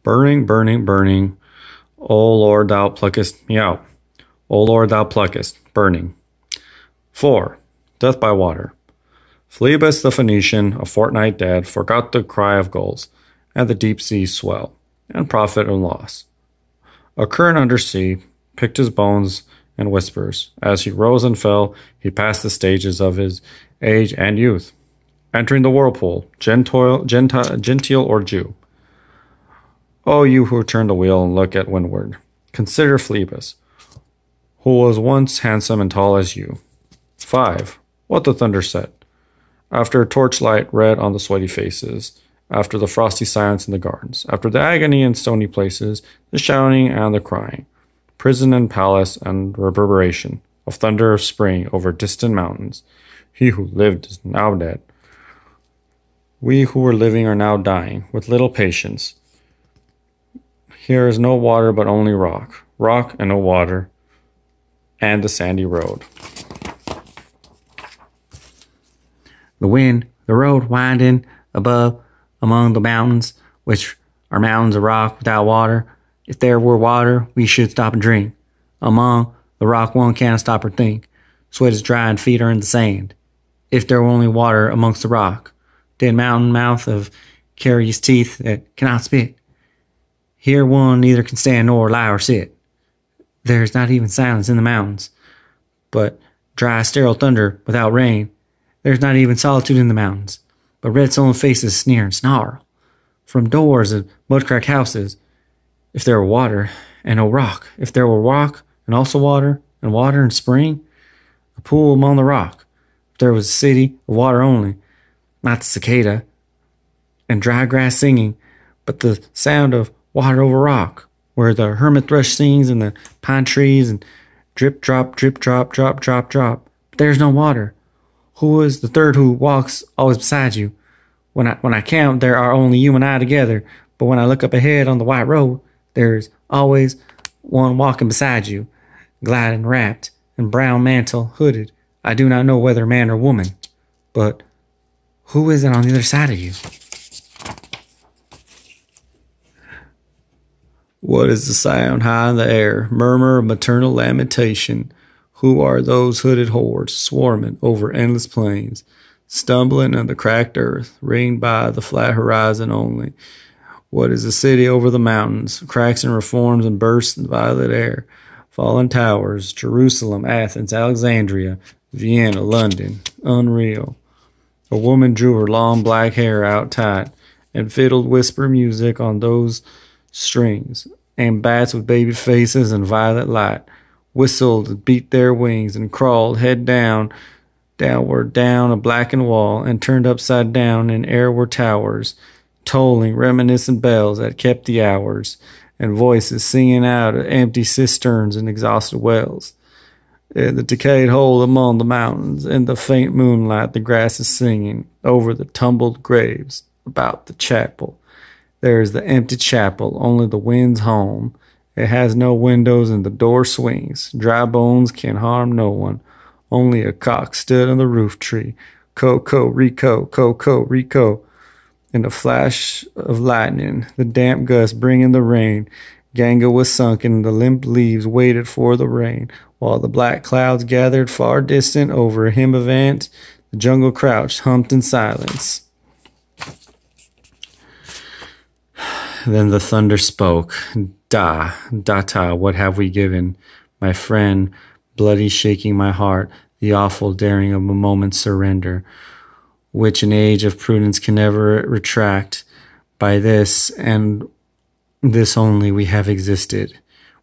Burning, burning, burning. O Lord, thou pluckest me out. O Lord, thou pluckest, burning. 4. Death by water. Phlebas the Phoenician, a fortnight dead, forgot the cry of gulls, and the deep seas swell, and profit and loss. A current under sea picked his bones and whispers. As he rose and fell, he passed the stages of his age and youth, entering the whirlpool, gentile or Jew. O you who turn the wheel and look at windward, consider Phlebas, who was once handsome and tall as you. 5. What the thunder said. After torchlight red on the sweaty faces, after the frosty silence in the gardens, after the agony in stony places, the shouting and the crying, prison and palace and reverberation of thunder of spring over distant mountains, he who lived is now dead. We who were living are now dying, with little patience. Here is no water but only rock, rock and no water, and the sandy road. The wind, the road winding above among the mountains, which are mountains of rock without water. If there were water, we should stop and drink. Among the rock one cannot stop or think. Sweat is dry and feet are in the sand. If there were only water amongst the rock, dead mountain mouth of carious teeth that cannot spit. Here one neither can stand nor lie or sit. There is not even silence in the mountains, but dry sterile thunder without rain. There is not even solitude in the mountains, but red sullen faces sneer and snarl from doors of mud-cracked houses. If there were water and no rock, if there were rock and also water and spring, a pool among the rock, if there was a city of water only, not the cicada and dry grass singing, but the sound of water over rock, where the hermit thrush sings in the pine trees and drip, drop, drip, drop, drop, drop, drop. But there's no water. Who is the third who walks always beside you? When I count, there are only you and I together. But when I look up ahead on the white road, there's always one walking beside you, gliding wrapped in brown mantle, hooded. I do not know whether man or woman, but who is it on the other side of you? What is the sound high in the air, murmur of maternal lamentation? Who are those hooded hordes swarming over endless plains, stumbling on the cracked earth, ringed by the flat horizon only? What is the city over the mountains, cracks and reforms and bursts in the violet air, fallen towers, Jerusalem, Athens, Alexandria, Vienna, London, unreal. A woman drew her long black hair out tight and fiddled whisper music on those strings, and bats with baby faces and violet light whistled, beat their wings, and crawled head downward down a blackened wall, and turned upside down in air were towers, tolling reminiscent bells that kept the hours, and voices singing out of empty cisterns and exhausted wells. In the decayed hole among the mountains, in the faint moonlight, the grass is singing over the tumbled graves about the chapel. There is the empty chapel, only the wind's home. It has no windows and the door swings. Dry bones can harm no one. Only a cock stood on the roof tree. Co-co-rico, co-co-rico. In a flash of lightning, the damp gust bringing the rain. Ganga was sunken, the limp leaves waited for the rain, while the black clouds gathered far distant over Himavant. The jungle crouched, humped in silence. Then the thunder spoke. Data, what have we given? My friend, bloody shaking my heart, the awful daring of a moment's surrender, which an age of prudence can never retract. By this, and this only, we have existed,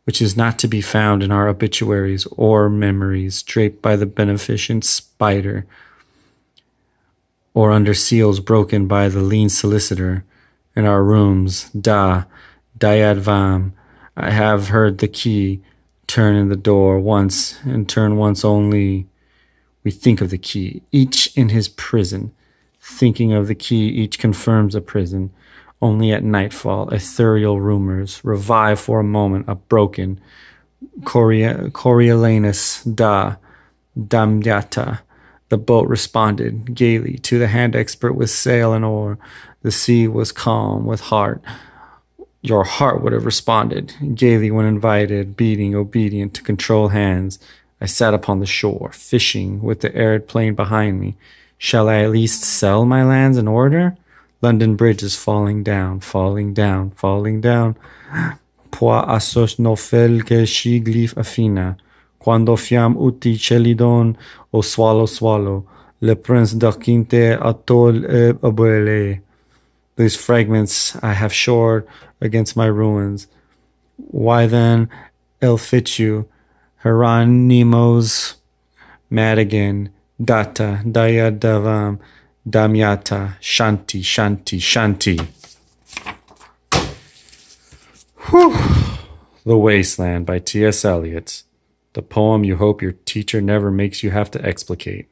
which is not to be found in our obituaries or memories, draped by the beneficent spider, or under seals broken by the lean solicitor. In our rooms, Dayad Vam, I have heard the key turn in the door once, and turn once only. We think of the key, each in his prison. Thinking of the key, each confirms a prison. Only at nightfall, ethereal rumors revive for a moment a broken Coriolanus Damyata. The boat responded gaily to the hand expert with sail and oar. The sea was calm with heart, Your heart would have responded, gaily when invited, beating, obedient to control hands. I sat upon the shore, fishing, with the arid plain behind me. Shall I at least sell my lands in order? London Bridge is falling down, falling down, falling down. Poi assos no fel que si glif afina. Quando fiam uti celidon o swallow swallow. Le prince d'Aquinte atol e abuele. These fragments I have shored against my ruins. Why then, Elfitu, Hieronymus, Madigan, Data, Dayadavam, Damyata, Shanti, Shanti, Shanti. Whew. The Wasteland by T.S. Eliot. The poem you hope your teacher never makes you have to explicate.